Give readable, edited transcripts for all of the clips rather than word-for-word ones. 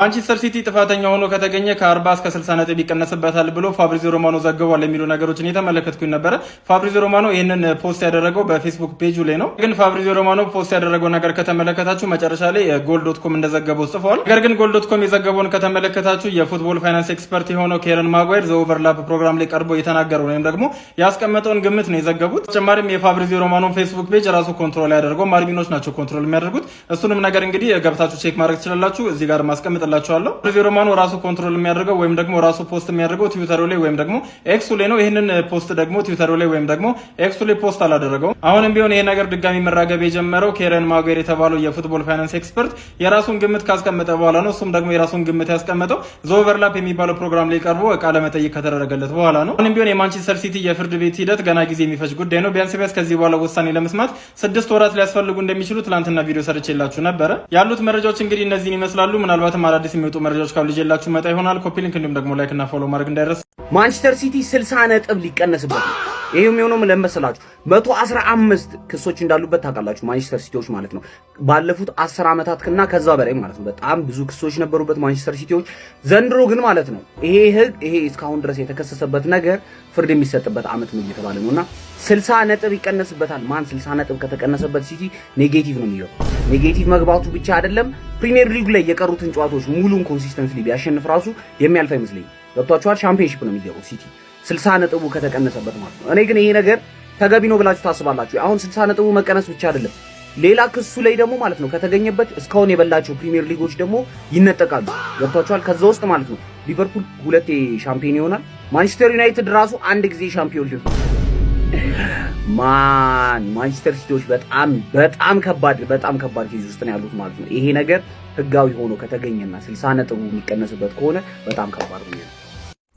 ማንቸስተር ሲቲ ጥፋተኛ ሆኖ ከተገኘ ከ40 እስከ 60 ነጥብ ይቀነስበታል ብሎ ፋብሪዚዮ ሮማኖ ዘግቧል የሚሉ ነገሮችን እየተመለከትኩኝ ነበረ። ፋብሪዚዮ ሮማኖ ይህንን ፖስት ያደረገው በፌስቡክ ፔጁ ላይ ነው። ግን ፋብሪዚዮ ሮማኖ ፖስት ያደረገው ነገር ከተመለከታችሁ መጨረሻ ላይ ጎል.ኮም እንደዘገበው ጽፏል። ነገር ግን ጎል.ኮም የዘገበውን ከተመለከታችሁ የፉትቦል ፋይናንስ ኤክስፐርት የሆነው ኬረን ማጓየር ዘኦቨርላፕ ፕሮግራም ላይ ቀርቦ የተናገረው ወይም ደግሞ ያስቀመጠውን ግምት ነው የዘገቡት። ተጨማሪም የፋብሪዚዮ ሮማኖ ፌስቡክ ፔጅ ራሱ ኮንትሮል ያደርገው ማርቢኖች ናቸው ኮንትሮል የሚያደርጉት። እሱንም ነገር እንግዲህ ገብታችሁ ቼክ ማድረግ ትችላላችሁ። እዚህ ጋር ማስቀምጥላችኋለሁ። ፋብሪዚዮ ሮማኖ ራሱ ኮንትሮል የሚያደርገው ወይም ደግሞ ራሱ ፖስት የሚያደርገው ትዊተሩ ላይ ወይም ደግሞ ኤክሱ ላይ ነው። ይሄንን ፖስት ደግሞ ትዊተሩ ላይ ወይም ደግሞ ኤክሱ ላይ ፖስት አላደረገው። አሁንም ቢሆን ይሄ ነገር ድጋሚ መራገብ የጀመረው ኬረን ማጓየር የተባለው የፉትቦል ፋይናንስ ኤክስፐርት የራሱን ግምት ካስቀመጠ በኋላ ነው። እሱም ደግሞ የራሱን ግምት ያስቀመጠው ዘኦቨርላፕ የሚባለው ፕሮግራም ላይ ቀርቦ ቃለ መጠይቅ ከተደረገለት በኋላ ነው። አሁንም ቢሆን የማንቸስተር ሲቲ የፍርድ ቤት ሂደት ገና ጊዜ የሚፈጅ ጉዳይ ነው። ቢያንስ ከዚህ በኋላ ውሳኔ ለመስማት 6 ወራት ሊያስፈልጉ እንደሚችሉ ትላንትና ቪዲዮ ሰርቼላችሁ ነበረ። ያሉት መረጃዎች እንግዲህ እነዚህን ይመስላሉ። ምናልባትም አዳዲስ የሚወጡ መረጃዎች ካሉ ይዤላችሁ መጣ ይሆናል። ኮፒ ሊንክ እንዲሁም ደግሞ ላይክ እና ፎሎ ማድረግ እንዳይረሳ። ማንቸስተር ሲቲ 60 ነጥብ ሊቀነስበት ይሄው የሚሆነው ለመሰላችሁ 115 ክሶች እንዳሉበት ታውቃላችሁ። ማንቸስተር ሲቲዎች ማለት ነው ባለፉት 10 አመታት እና ከዛ በላይ ማለት ነው በጣም ብዙ ክሶች ነበሩበት ማንቸስተር ሲቲዎች። ዘንድሮ ግን ማለት ነው ይሄ እስካሁን ድረስ የተከሰሰበት ነገር ፍርድ የሚሰጥበት አመት ነው እየተባለ ነውና 60 ነጥብ ይቀነስበታል። ማን 60 ነጥብ ከተቀነሰበት ሲቲ ኔጌቲቭ ነው የሚለው። ኔጌቲቭ መግባቱ ብቻ አይደለም ፕሪሚየር ሊግ ላይ የቀሩትን ጨዋታዎች ሙሉን ኮንሲስተንትሊ ቢያሸንፍ ራሱ የሚያልፍ አይመስለኝም። ገብቷችኋል? ሻምፒዮንሺፕ ነው የሚገባው ሲቲ 60 ነጥቡ ከተቀነሰበት ማለት ነው። እኔ ግን ይሄ ነገር ተገቢ ነው ብላችሁ ታስባላችሁ? አሁን 60 ነጥቡ መቀነስ ብቻ አይደለም ሌላ ክሱ ላይ ደግሞ ማለት ነው ከተገኘበት እስካሁን የበላቸው ፕሪሚየር ሊጎች ደግሞ ይነጠቃሉ። ገብቷችኋል? ከዛ ውስጥ ማለት ነው ሊቨርፑል 2 ሻምፒዮን ይሆናል። ማንቸስተር ዩናይትድ ራሱ 1 ጊዜ ሻምፒዮን ሊሆን ማንቸስተር ሲቲዎች በጣም ከባድ ኬዝ ውስጥ ነው ያሉት ማለት ነው። ይሄ ነገር ህጋዊ ሆኖ ከተገኘና 60 ነጥቡ የሚቀነስበት ከሆነ በጣም ከባድ ነው።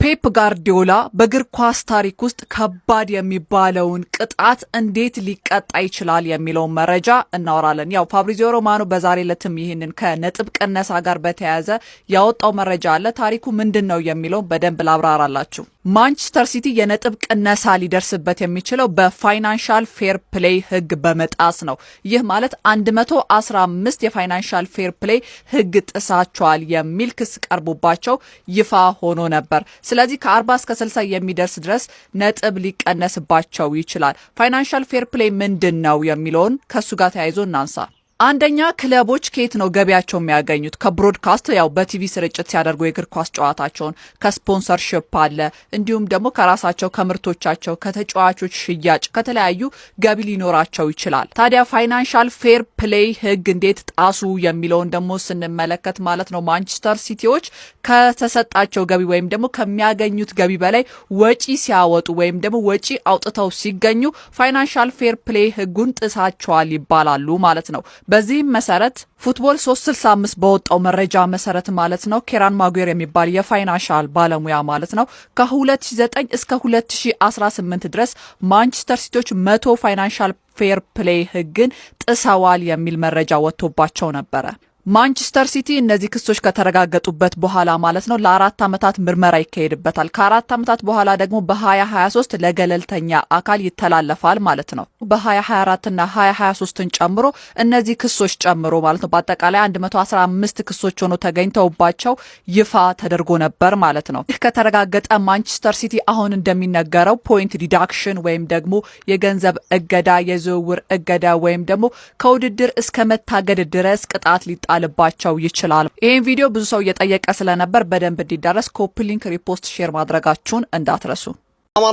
ፔፕ ጋርዲዮላ በእግር ኳስ ታሪክ ውስጥ ከባድ የሚባለውን ቅጣት እንዴት ሊቀጣ ይችላል የሚለውን መረጃ እናወራለን። ያው ፋብሪዚዮ ሮማኖ በዛሬ ዕለትም ይህንን ከነጥብ ቅነሳ ጋር በተያያዘ ያወጣው መረጃ አለ። ታሪኩ ምንድነው የሚለው በደንብ ላብራራላችሁ። ማንቸስተር ሲቲ የነጥብ ቅነሳ ሊደርስበት የሚችለው በፋይናንሻል ፌር ፕሌይ ህግ በመጣስ ነው። ይህ ማለት 115 የፋይናንሻል ፌር ፕሌይ ህግ ጥሳቸዋል የሚል ክስ ቀርቦባቸው ይፋ ሆኖ ነበር። ስለዚህ ከ40 እስከ 60 የሚደርስ ድረስ ነጥብ ሊቀነስባቸው ይችላል። ፋይናንሻል ፌር ፕሌይ ምንድነው የሚለውን ከሱ ጋር ተያይዞ እናንሳ። አንደኛ ክለቦች ከየት ነው ገቢያቸው የሚያገኙት? ከብሮድካስት ያው በቲቪ ስርጭት ሲያደርጉ የእግር ኳስ ጨዋታቸውን፣ ከስፖንሰርሺፕ አለ፣ እንዲሁም ደግሞ ከራሳቸው ከምርቶቻቸው፣ ከተጫዋቾች ሽያጭ፣ ከተለያዩ ገቢ ሊኖራቸው ይችላል። ታዲያ ፋይናንሻል ፌር ፕሌይ ህግ እንዴት ጣሱ የሚለውን ደግሞ ስንመለከት ማለት ነው ማንቸስተር ሲቲዎች ከተሰጣቸው ገቢ ወይም ደግሞ ከሚያገኙት ገቢ በላይ ወጪ ሲያወጡ ወይም ደግሞ ወጪ አውጥተው ሲገኙ ፋይናንሻል ፌር ፕሌይ ህጉን ጥሳቸዋል ይባላሉ ማለት ነው። በዚህም መሰረት ፉትቦል 365 በወጣው መረጃ መሰረት ማለት ነው ኬረን ማጓየር የሚባል የፋይናንሻል ባለሙያ ማለት ነው ከ2009 እስከ 2018 ድረስ ማንቸስተር ሲቲዎች 100 ፋይናንሻል ፌር ፕሌይ ህግን ጥሰዋል የሚል መረጃ ወጥቶባቸው ነበረ። ማንቸስተር ሲቲ እነዚህ ክሶች ከተረጋገጡበት በኋላ ማለት ነው ለ4 አመታት ምርመራ ይካሄድበታል። ከ4 አመታት በኋላ ደግሞ በ2023 ለገለልተኛ አካል ይተላለፋል ማለት ነው። በ2024 እና 2023ን ጨምሮ እነዚህ ክሶች ጨምሮ ማለት ነው በአጠቃላይ 115 ክሶች ሆኖ ተገኝተውባቸው ይፋ ተደርጎ ነበር ማለት ነው። ይህ ከተረጋገጠ ማንቸስተር ሲቲ አሁን እንደሚነገረው ፖይንት ዲዳክሽን ወይም ደግሞ የገንዘብ እገዳ፣ የዝውውር እገዳ ወይም ደግሞ ከውድድር እስከ መታገድ ድረስ ቅጣት ልባቸው ይችላል። ይሄን ቪዲዮ ብዙ ሰው እየጠየቀ ስለነበር በደንብ እንዲዳረስ ኮፒ ሊንክ፣ ሪፖስት፣ ሼር ማድረጋችሁን እንዳትረሱ።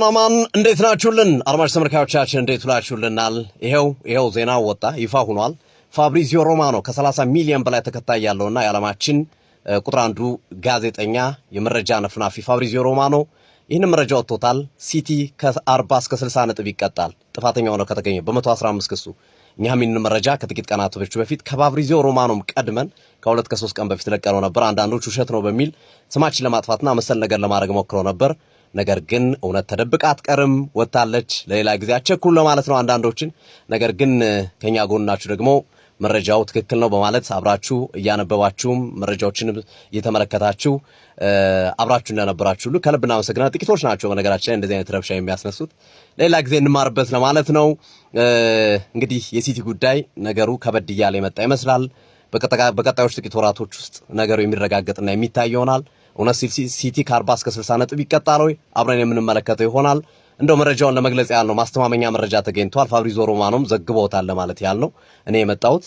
አማን እንዴት ናችሁልን? አድማጭ ተመልካቾቻችን እንዴት ውላችሁልናል? ይሄው ዜና ወጣ፣ ይፋ ሆኗል። ፋብሪዚዮ ሮማኖ ከ30 ሚሊዮን በላይ ተከታይ ያለውና የዓለማችን ቁጥር 1 ጋዜጠኛ የመረጃ ነፍናፊ ፋብሪዚዮ ሮማኖ ይህን መረጃ ወጥቶታል። ሲቲ ከ40 እስከ 60 ነጥብ ይቀጣል ጥፋተኛ ሆኖ ከተገኘ በ115 ክሱ። እኛም ይህን መረጃ ከጥቂት ቀናቶች በፊት ከፋብሪዚዮ ሮማኖም ቀድመን ከ2 ከ3 ቀን በፊት ለቀነው ነበር። አንዳንዶች ውሸት ነው በሚል ስማችን ለማጥፋትና መሰል ነገር ለማድረግ ሞክረው ነበር። ነገር ግን እውነት ተደብቃ አትቀርም፣ ወጣለች። ለሌላ ጊዜ አቸኩል ለማለት ነው አንዳንዶችን። ነገር ግን ከኛ ጎናችሁ ደግሞ መረጃው ትክክል ነው በማለት አብራችሁ እያነበባችሁም መረጃዎችን እየተመለከታችሁ አብራችሁ እንደነበራችሁ ሁሉ ከልብ እናመሰግናለን። ጥቂቶች ናቸው በነገራችን ላይ እንደዚህ አይነት ረብሻ የሚያስነሱት። ሌላ ጊዜ እንማርበት ለማለት ነው። እንግዲህ የሲቲ ጉዳይ ነገሩ ከበድ እያለ የመጣ ይመስላል። በቀጣዮች ጥቂት ወራቶች ውስጥ ነገሩ የሚረጋገጥና የሚታይ ይሆናል። እውነት ሲቲ ከ40 እስከ 60 ነጥብ ይቀጣል ወይ? አብረን የምንመለከተው ይሆናል። እንደው መረጃውን ለመግለጽ ያልነው ማስተማመኛ መረጃ ተገኝቷል። ፋብሪዞ ሮማኖም ዘግቦታል ለማለት ያልነው እኔ የመጣሁት።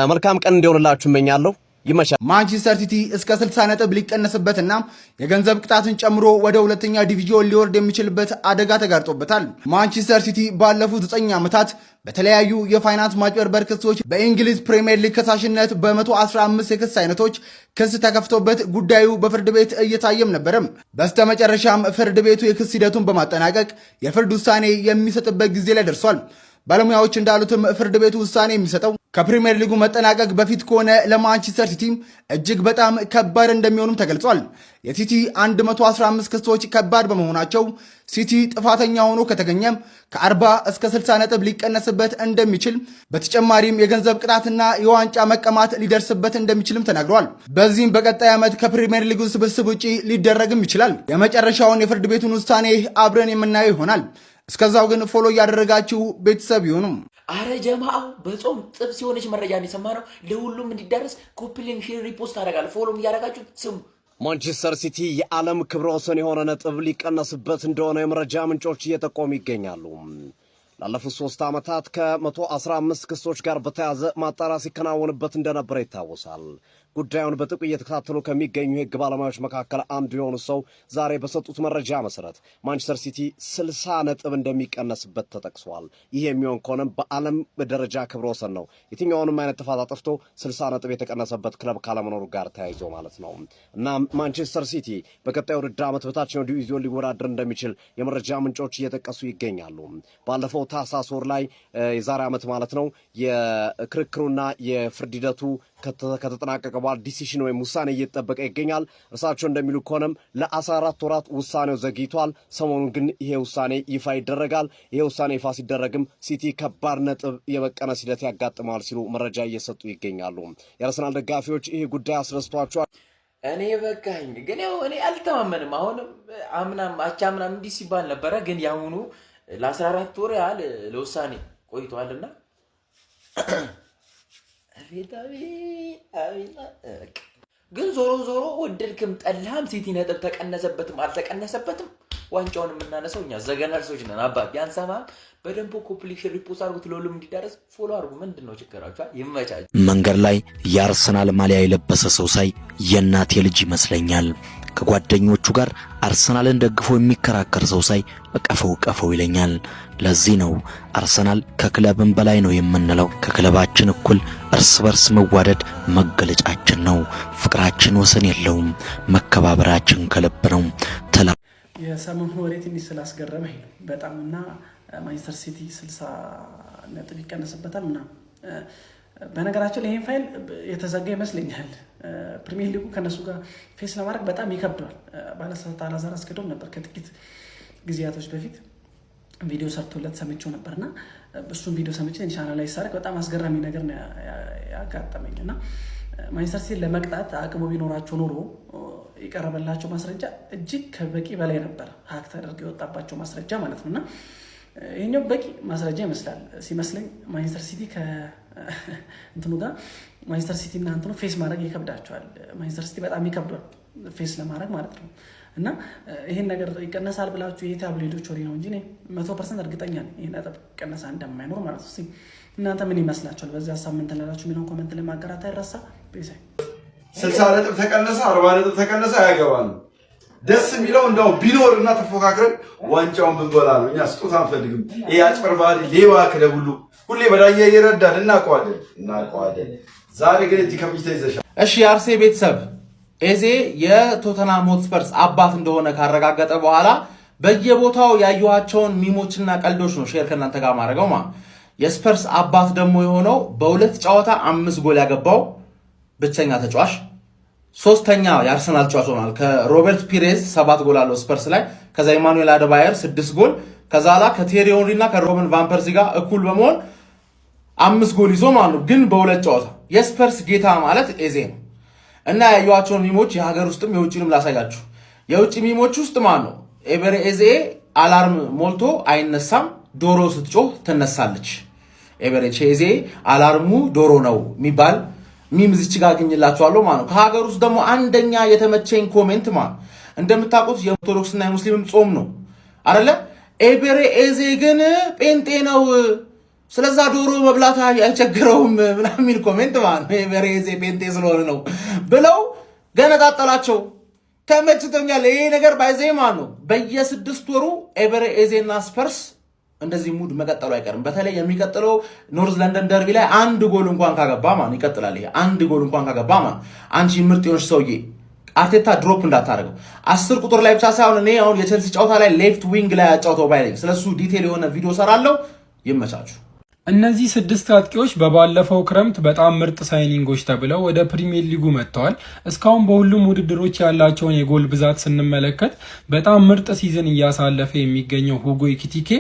መልካም ቀን እንዲሆንላችሁ እመኛለሁ። ይመሻል። ማንቸስተር ሲቲ እስከ 60 ነጥብ ሊቀነስበትና የገንዘብ ቅጣትን ጨምሮ ወደ ሁለተኛ ዲቪዥን ሊወርድ የሚችልበት አደጋ ተጋርጦበታል። ማንቸስተር ሲቲ ባለፉት 9 ዓመታት በተለያዩ የፋይናንስ ማጭበርበር ክሶች በእንግሊዝ ፕሪሚየር ሊግ ከሳሽነት በ115 የክስ አይነቶች ክስ ተከፍቶበት ጉዳዩ በፍርድ ቤት እየታየም ነበረም። በስተመጨረሻም ፍርድ ቤቱ የክስ ሂደቱን በማጠናቀቅ የፍርድ ውሳኔ የሚሰጥበት ጊዜ ላይ ደርሷል። ባለሙያዎች እንዳሉትም ፍርድ ቤቱ ውሳኔ የሚሰጠው ከፕሪሚየር ሊጉ መጠናቀቅ በፊት ከሆነ ለማንቸስተር ሲቲ እጅግ በጣም ከባድ እንደሚሆኑም ተገልጿል። የሲቲ 115 ክሶች ከባድ በመሆናቸው ሲቲ ጥፋተኛ ሆኖ ከተገኘም ከ40 እስከ 60 ነጥብ ሊቀነስበት እንደሚችል፣ በተጨማሪም የገንዘብ ቅጣትና የዋንጫ መቀማት ሊደርስበት እንደሚችልም ተናግሯል። በዚህም በቀጣይ ዓመት ከፕሪሚየር ሊጉ ስብስብ ውጪ ሊደረግም ይችላል። የመጨረሻውን የፍርድ ቤቱን ውሳኔ አብረን የምናየው ይሆናል። እስከዛው ግን ፎሎ እያደረጋችሁ ቤተሰብ ይሁኑ። አረ ጀማአው በጾም ጥብስ የሆነች መረጃ የሰማነው ለሁሉም እንዲዳረስ ኮፒ ሊንክ፣ ሼር፣ ሪፖስት አደርጋለሁ። ፎሎም እያደረጋችሁ ስሙ። ማንቸስተር ሲቲ የዓለም ክብረ ወሰን የሆነ ነጥብ ሊቀነስበት እንደሆነ የመረጃ ምንጮች እየጠቆሙ ይገኛሉ። ላለፉት 3 ዓመታት ከ115 ክሶች ጋር በተያዘ ማጣራት ሲከናወንበት እንደነበረ ይታወሳል። ጉዳዩን በጥብቅ እየተከታተሉ ከሚገኙ የሕግ ባለሙያዎች መካከል አንዱ የሆኑ ሰው ዛሬ በሰጡት መረጃ መሰረት ማንቸስተር ሲቲ 60 ነጥብ እንደሚቀነስበት ተጠቅሷል። ይህ የሚሆን ከሆነም በዓለም ደረጃ ክብረ ወሰን ነው። የትኛውንም አይነት ጥፋት አጥፍቶ 60 ነጥብ የተቀነሰበት ክለብ ካለመኖሩ ጋር ተያይዞ ማለት ነው። እና ማንቸስተር ሲቲ በቀጣዩ ውድድር ዓመት በታችኛው ዲቪዥን ሊወዳደር እንደሚችል የመረጃ ምንጮች እየጠቀሱ ይገኛሉ። ባለፈው ታህሳስ ወር ላይ የዛሬ ዓመት ማለት ነው የክርክሩና የፍርድ ሂደቱ ከተጠናቀቀ በኋላ ዲሲሽን ወይም ውሳኔ እየተጠበቀ ይገኛል። እርሳቸው እንደሚሉ ከሆነም ለ14 ወራት ውሳኔው ዘግይቷል። ሰሞኑን ግን ይሄ ውሳኔ ይፋ ይደረጋል። ይሄ ውሳኔ ይፋ ሲደረግም ሲቲ ከባድ ነጥብ የመቀነስ ሂደት ያጋጥማል ሲሉ መረጃ እየሰጡ ይገኛሉ። የአርሰናል ደጋፊዎች ይሄ ጉዳይ አስደስቷቸዋል። እኔ በቃኝ ግን ያው እኔ አልተማመንም። አሁንም አምናም አቻምናም እንዲህ ሲባል ነበረ። ግን ያሁኑ ለ14 ወር ያህል ለውሳኔ ቆይቷልና ግን ዞሮ ዞሮ ወደድክም ጠላህም ሲቲ ነጥብ ተቀነሰበትም አልተቀነሰበትም ዋንጫውን የምናነሳው እኛ ዘገናልሶች ነን። አባት ያንሰማም በደንብ ኮምፕሊሽን ሪፖርት አድርጉት፣ ለሁሉም እንዲዳረስ ፎሎ አድርጉ። ምንድነው ችግራችሁ? ይመቻች። መንገድ ላይ የአርሰናል ማሊያ የለበሰ ሰው ሳይ የእናቴ ልጅ ይመስለኛል። ከጓደኞቹ ጋር አርሰናልን ደግፎ የሚከራከር ሰው ሳይ ቀፈው ይለኛል። ለዚህ ነው አርሰናል ከክለብም በላይ ነው የምንለው። ከክለባችን እኩል እርስ በርስ መዋደድ መገለጫችን ነው። ፍቅራችን ወሰን የለውም። መከባበራችን ከልብ ነው። የሰሞኑ ወሬ ትንሽ ስላስገረመኝ ነው በጣም እና ማንቸስተር ሲቲ 60 ነጥብ ይቀነስበታል ምናምን። በነገራችን ላይ ይሄን ፋይል የተዘጋ ይመስለኛል። ፕሪሚየር ሊጉ ከነሱ ጋር ፌስ ለማድረግ በጣም ይከብደዋል። ባለሰዓት አላዛር አስገዶም ነበር ከጥቂት ጊዜያቶች በፊት ቪዲዮ ሰርቶለት ሰምቼው ነበርና እሱን ቪዲዮ ሰምቼ ኢንሻአላህ ላይ ሳርክ በጣም አስገራሚ ነገር ነው ያጋጠመኝና ማንቸስተር ሲቲ ለመቅጣት አቅሙ ቢኖራቸው ኖሮ የቀረበላቸው ማስረጃ እጅግ ከበቂ በላይ ነበር። ሀክ ተደርጎ የወጣባቸው ማስረጃ ማለት ነውና ይሄኛው በቂ ማስረጃ ይመስላል ሲመስለኝ። ማንቸስተር ሲቲ ከእንትኑ ጋር ማንቸስተር ሲቲ እና እንትኑ ፌስ ማድረግ ይከብዳቸዋል። ማንቸስተር ሲቲ በጣም ይከብዳል ፌስ ለማድረግ ማለት ነው። እና ይሄን ነገር ይቀነሳል ብላችሁ ይሄ ታብሌቶች ወሬ ነው እንጂ 100% እርግጠኛ ነኝ ይሄን ነጥብ ቀነሳ እንደማይኖር ማለት ነው። እናንተ ምን ይመስላችኋል? በዚህ ሀሳብ ምን ትላላችሁ? ምን ኮሜንት ላይ ማጋራት አይረሳ። 60 ነጥብ ተቀነሰ 40 ነጥብ ተቀነሰ አያገባንም። ደስ የሚለው እንደው ቢኖርና ተፎካክረን ዋንጫውን ብንበላ ነው። እኛ ስጦታ አንፈልግም። ይሄ አጭበርባሪ ሌባ ክለብ ሁሌ በዳኛ ይረዳል። እናውቀዋለን። ዛሬ ግን እጅ ከፍጅ ተይዘሻል። እሺ የአርሴ ቤተሰብ ኤዜ የቶተንሃም ሆትስፐርስ አባት እንደሆነ ካረጋገጠ በኋላ በየቦታው ያዩዋቸውን ሚሞችና ቀልዶች ነው ሼር ከእናንተ ጋር ማድረገው ማለት። የስፐርስ አባት ደግሞ የሆነው በሁለት ጨዋታ 5 ጎል ያገባው ብቸኛ ተጫዋች፣ ሶስተኛ የአርሰናል ተጫዋች ሆኗል። ከሮበርት ፒሬዝ 7 ጎል አለው ስፐርስ ላይ። ከዛ ኢማኑኤል አደባየር 6 ጎል፣ ከዛ ላይ ከቴሪ ሄንሪ እና ከሮበን ቫን ፐርሲ ጋር እኩል በመሆን 5 ጎል ይዞ ማለት ነው። ግን በሁለት ጨዋታ የስፐርስ ጌታ ማለት ኤዜ ነው። እና ያዩዋቸውን ሚሞች የሀገር ውስጥም የውጭንም ላሳያችሁ። የውጭ ሚሞች ውስጥ ማለት ነው ኤበሬ ኤዜ አላርም ሞልቶ አይነሳም፣ ዶሮ ስትጮህ ትነሳለች። ኤበሬ ኤዜ አላርሙ ዶሮ ነው የሚባል ሚም እዚች ጋር አገኝላችኋለሁ ማለት ነው። ከሀገር ውስጥ ደግሞ አንደኛ የተመቸኝ ኮሜንት ማለት እንደምታውቁት የኦርቶዶክስና የሙስሊምም ጾም ነው አይደለ? ኤቤሬ ኤዜ ግን ጴንጤ ነው ስለዛ ዶሮ መብላት አይቸግረውም ምናምን የሚል ኮሜንት ማለት ነው። ኤቤሬ ኤዜ ጴንጤ ስለሆነ ነው ብለው ገነጣጠላቸው። ተመችቶኛል ይሄ ነገር ባይዘይ ማለት ነው። በየ6 ወሩ ኤቤሬ ኤዜና ስፐርስ እንደዚህ ሙድ መቀጠሉ አይቀርም። በተለይ የሚቀጥለው ኖርዝ ለንደን ደርቢ ላይ 1 ጎል እንኳን ካገባ ማለት ይቀጥላል። ይሄ 1 ጎል እንኳን ካገባ ማለት አንቺ ምርጥ የሆነች ሰውዬ አርቴታ ድሮፕ እንዳታረገው 10 ቁጥር ላይ ብቻ ሳይሆን እኔ አሁን የቼልሲ ጨዋታ ላይ ሌፍት ዊንግ ላይ አጫውተው ባይለኝ ስለሱ ዲቴል የሆነ ቪዲዮ ሰራለሁ። ይመቻችሁ። እነዚህ 6 አጥቂዎች በባለፈው ክረምት በጣም ምርጥ ሳይኒንጎች ተብለው ወደ ፕሪሚየር ሊጉ መጥተዋል። እስካሁን በሁሉም ውድድሮች ያላቸውን የጎል ብዛት ስንመለከት በጣም ምርጥ ሲዝን እያሳለፈ የሚገኘው ሁጎ ኢኪቲኬ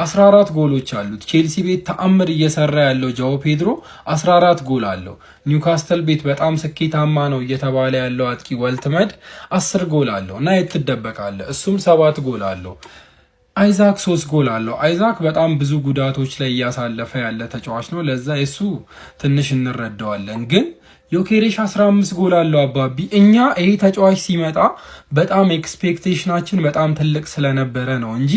14 ጎሎች አሉት። ቼልሲ ቤት ተአምር እየሰራ ያለው ጃኦ ፔድሮ 14 ጎል አለው። ኒውካስተል ቤት በጣም ስኬታማ ነው እየተባለ ያለው አጥቂ ወልትመድ 10 ጎል አለው እና የት ትደበቃለህ? እሱም 7 ጎል አለው። አይዛክ 3 ጎል አለው። አይዛክ በጣም ብዙ ጉዳቶች ላይ እያሳለፈ ያለ ተጫዋች ነው። ለዛ እሱ ትንሽ እንረዳዋለን። ግን ዮኬሬሽ 15 ጎል አለው። አባቢ እኛ ይሄ ተጫዋች ሲመጣ በጣም ኤክስፔክቴሽናችን በጣም ትልቅ ስለነበረ ነው እንጂ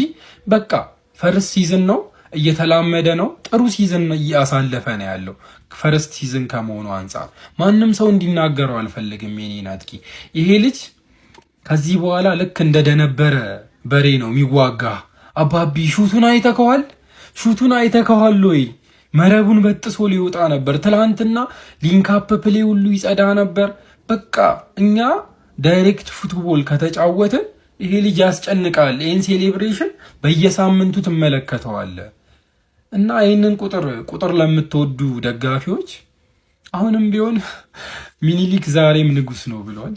በቃ ፈርስት ሲዝን ነው፣ እየተላመደ ነው፣ ጥሩ ሲዝን እያሳለፈ ነው ያለው። ፈርስት ሲዝን ከመሆኑ አንጻር ማንም ሰው እንዲናገረው አልፈልግም። የኔን አጥቂ ይሄ ልጅ ከዚህ በኋላ ልክ እንደደነበረ በሬ ነው የሚዋጋ። አባቢ ሹቱን አይተከዋል ወይ? መረቡን በጥሶ ሊወጣ ነበር። ትላንትና ሊንካፕ ፕሌ ሁሉ ይጸዳ ነበር። በቃ እኛ ዳይሬክት ፉትቦል ከተጫወትን ይሄ ልጅ ያስጨንቃል። ይህን ሴሌብሬሽን በየሳምንቱ ትመለከተዋለ እና ይህንን ቁጥር ለምትወዱ ደጋፊዎች አሁንም ቢሆን ሚኒሊክ ዛሬም ንጉስ ነው ብሏል።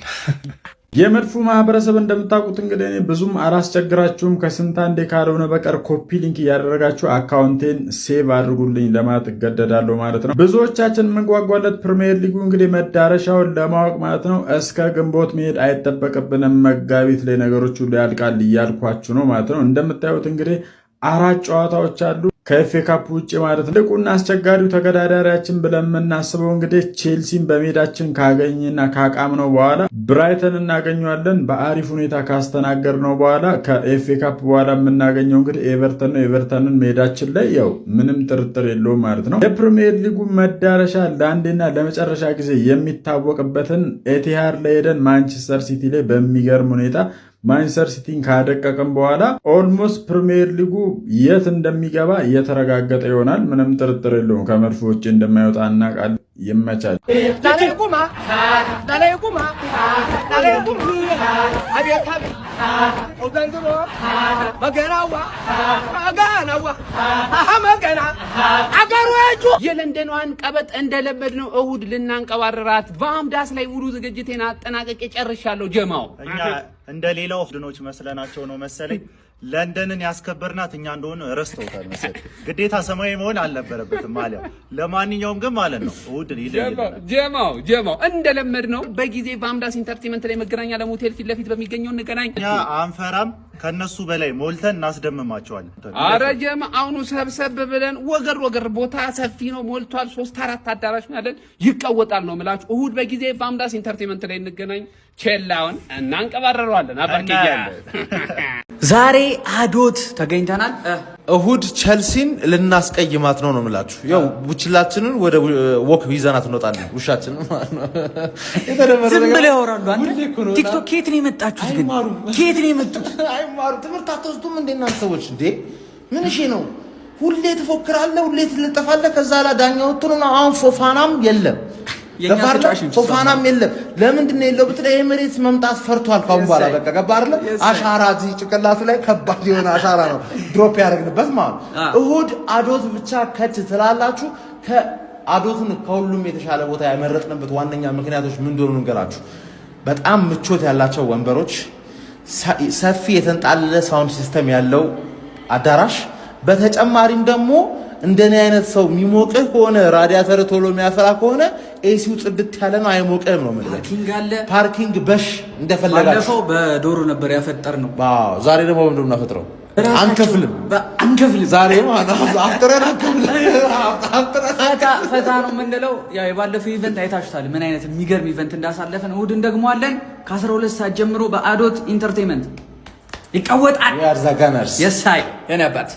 የመድፉ ማህበረሰብ እንደምታውቁት እንግዲህ እኔ ብዙም አላስቸግራችሁም። ከስንት አንዴ ካልሆነ በቀር ኮፒ ሊንክ እያደረጋችሁ አካውንቴን ሴቭ አድርጉልኝ ለማለት እገደዳለሁ ማለት ነው። ብዙዎቻችን የምንጓጓለት ፕሪሚየር ሊጉ እንግዲህ መዳረሻውን ለማወቅ ማለት ነው እስከ ግንቦት መሄድ አይጠበቅብንም። መጋቢት ላይ ነገሮች ሁሉ ያልቃል እያልኳችሁ ነው ማለት ነው። እንደምታዩት እንግዲህ 4 ጨዋታዎች አሉ ከኤፍኤ ካፕ ውጭ ማለት ነው። ትልቁና አስቸጋሪው ተገዳዳሪያችን ብለን የምናስበው እንግዲህ ቼልሲን በሜዳችን ካገኝና ካቃምነው በኋላ ብራይተን እናገኘዋለን። በአሪፍ ሁኔታ ካስተናገርነው በኋላ ከኤፍኤ ካፕ በኋላ የምናገኘው እንግዲህ ኤቨርተን ነው። ኤቨርተንን ሜዳችን ላይ ያው ምንም ጥርጥር የለውም ማለት ነው። የፕሪሚየር ሊጉ መዳረሻ ለአንዴና ለመጨረሻ ጊዜ የሚታወቅበትን ኤቲሃድ ላይ ሄደን ማንቸስተር ሲቲ ላይ በሚገርም ሁኔታ ማንቸስተር ሲቲን ካደቀቅም በኋላ ኦልሞስት ፕሪሚየር ሊጉ የት እንደሚገባ እየተረጋገጠ ይሆናል። ምንም ጥርጥር የለውም። ከመድፎ ውጭ እንደማይወጣ እናውቃለን። ይመቻል። የለንደኗን ቀበጥ እንደለመድ ነው እሁድ ልናንቀባረራት በአምዳስ ላይ ሙሉ ዝግጅቴን አጠናቀቄ ጨርሻለሁ። ጀማው እኛ እንደሌላው ድኖች መስለናቸው ነው መሰለኝ ለንደንን ያስከበርናት እኛ እንደሆነ ረስተውታል መሰለኝ። ግዴታ ሰማያዊ መሆን አልነበረበትም ማለት። ለማንኛውም ግን ማለት ነው እሁድ ይለየናል። ጀማው እንደለመድ ነው በጊዜ በአምዳስ ኢንተርቴይንመንት ላይ መገናኛ ለሞቴል ፊት ለፊት በሚገኘው እንገናኝ። እኛ አንፈራም፣ ከነሱ በላይ ሞልተን እናስደምማቸዋለን። አረ ጀማ አሁኑ ሰብሰብ ብለን ወገር ቦታ ሰፊ ነው ሞልቷል። 3-4 አዳራሽ ያለን ይቀወጣል ነው ምላችሁ። እሁድ በጊዜ በአምዳስ ኢንተርቴይንመንት ላይ እንገናኝ። ቼላውን እናንቀባረረዋለን። አባርከያለ ዛሬ አዶት ተገኝተናል። እሁድ ቸልሲን ልናስቀይማት ነው ነው ምላችሁ። ያው ቡችላችንን ወደ ወክ ይዘናት እንወጣለን። ውሻችንን ማለት ነው። ዝም ብለው ያወራሉ። አንተ ቲክቶክ ከየት ነው የመጣችሁት? ግን ከየት ነው የመጡት? አይማሩ ትምህርት አትወስዱም እንዴ እናንተ ሰዎች? እንዴ ምን እሺ ነው? ሁሌ ትፎክራለህ፣ ሁሌ ትለጠፋለህ። ከዛ ላይ ዳኛው ወጥቶና አሁን ፎፋናም የለም ፎፋናም የለም። ለምንድን ነው የለው ብትለኝ ኤሚሬትስ መምጣት ፈርቷል። ካሁን በኋላ በቃ ገባ አይደለ? አሻራ እዚህ ጭንቅላቱ ላይ ከባድ የሆነ አሻራ ነው ድሮፕ ያደርግንበት ማለት ነው። እሁድ አዶት ብቻ ከች ትላላችሁ። ከአዶትን ከሁሉም የተሻለ ቦታ ያመረጥንበት ዋነኛ ምክንያቶች ምን እንደሆኑ እንገራችሁ። በጣም ምቾት ያላቸው ወንበሮች፣ ሰፊ የተንጣለለ ሳውንድ ሲስተም ያለው አዳራሽ፣ በተጨማሪም ደግሞ እንደኔ አይነት ሰው የሚሞቅህ ከሆነ ራዲያተር ቶሎ የሚያፈራ ከሆነ ኤሲው ጽድት ያለ ነው፣ አይሞቅህም ነው ማለት። ፓርኪንግ በሽ እንደፈለጋችሁ። ባለፈው በዶሮ ነበር ያፈጠር ነው። ዛሬ ደግሞ ምንድነው እናፈጥረው? አንከፍልም ዛሬ ማለት አፍጥረን ፈታ ነው የምንለው። ያው የባለፈው ኢቨንት አይታችሁታል ምን አይነት የሚገርም ኢቨንት እንዳሳለፈን። እሑድን ደግሞ አለን ከ12 ሰዓት ጀምሮ በአዶት ኢንተርቴይንመንት ይቀወጣል። ያርዛጋናርስ የሳይ የነባት